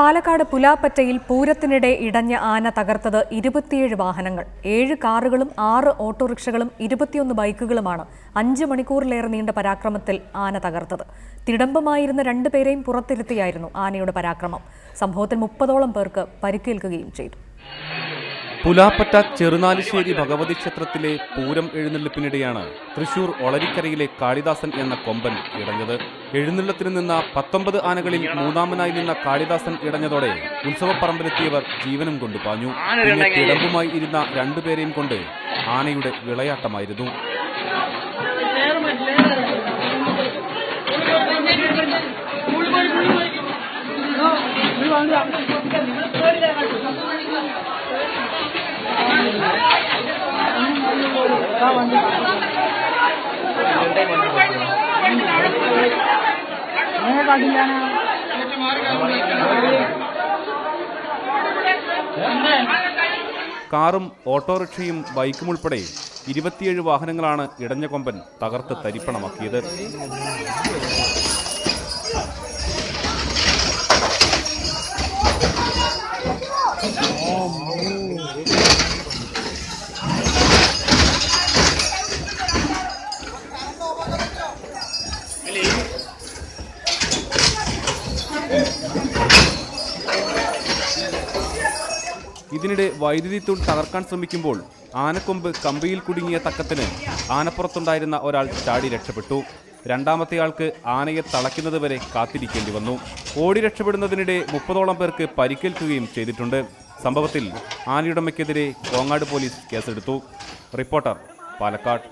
പാലക്കാട് പുലാപ്പറ്റയിൽ പൂരത്തിനിടെ ഇടഞ്ഞ ആന തകർത്തത് 27 വാഹനങ്ങൾ. 7 കാറുകളും 6 ഓട്ടോറിക്ഷകളും 21 ബൈക്കുകളുമാണ് 5 മണിക്കൂറിലേറെ നീണ്ട പരാക്രമത്തിൽ ആന തകർത്തത്. തിടമ്പമായിരുന്ന 2 പേരെയും പുറത്തിരുത്തിയായിരുന്നു ആനയുടെ പരാക്രമം. സംഭവത്തിൽ 30ഓളം പേർക്ക് പരിക്കേൽക്കുകയും ചെയ്തു. പുലാപ്പറ്റ ചെറുനാലിശ്ശേരി ഭഗവതി ക്ഷേത്രത്തിലെ പൂരം എഴുന്നള്ളിപ്പിനിടെയാണ് തൃശൂർ ഒളരിക്കരയിലെ കാളിദാസൻ എന്ന കൊമ്പൻ ഇടഞ്ഞത്. എഴുന്നള്ളത്തിന് നിന്ന 19 ആനകളിൽ മൂന്നാമനായി നിന്ന കാളിദാസൻ ഇടഞ്ഞതോടെ ഉത്സവപ്പറമ്പിലെത്തിയവർ ജീവനും കൊണ്ടു പാഞ്ഞു. പിന്നെ തിടമ്പുമായി ഇരുന്ന 2 പേരെയും കൊണ്ട് ആനയുടെ വിളയാട്ടമായിരുന്നു. കാറും ഓട്ടോറിക്ഷയും ബൈക്കും ഉൾപ്പെടെ 27 വാഹനങ്ങളാണ് ഇടഞ്ഞ കൊമ്പൻ തകർത്ത് തരിപ്പണമാക്കിയത്. ഇതിനിടെ വൈദ്യുതി തൂൺ തകർക്കാൻ ശ്രമിക്കുമ്പോൾ ആനക്കൊമ്പ് കമ്പിയിൽ കുടുങ്ങിയ തക്കത്തിന് ആനപ്പുറത്തുണ്ടായിരുന്ന ഒരാൾ ചാടി രക്ഷപ്പെട്ടു. രണ്ടാമത്തെയാൾക്ക് ആനയെ തളയ്ക്കുന്നത് വരെ കാത്തിരിക്കേണ്ടി വന്നു. ഓടി രക്ഷപ്പെടുന്നതിനിടെ 30ഓളം പേർക്ക് പരിക്കേൽക്കുകയും ചെയ്തിട്ടുണ്ട്. സംഭവത്തിൽ ആനയുടമയ്ക്കെതിരെ കോങ്ങാട് പോലീസ് കേസെടുത്തു. റിപ്പോർട്ടർ, പാലക്കാട്.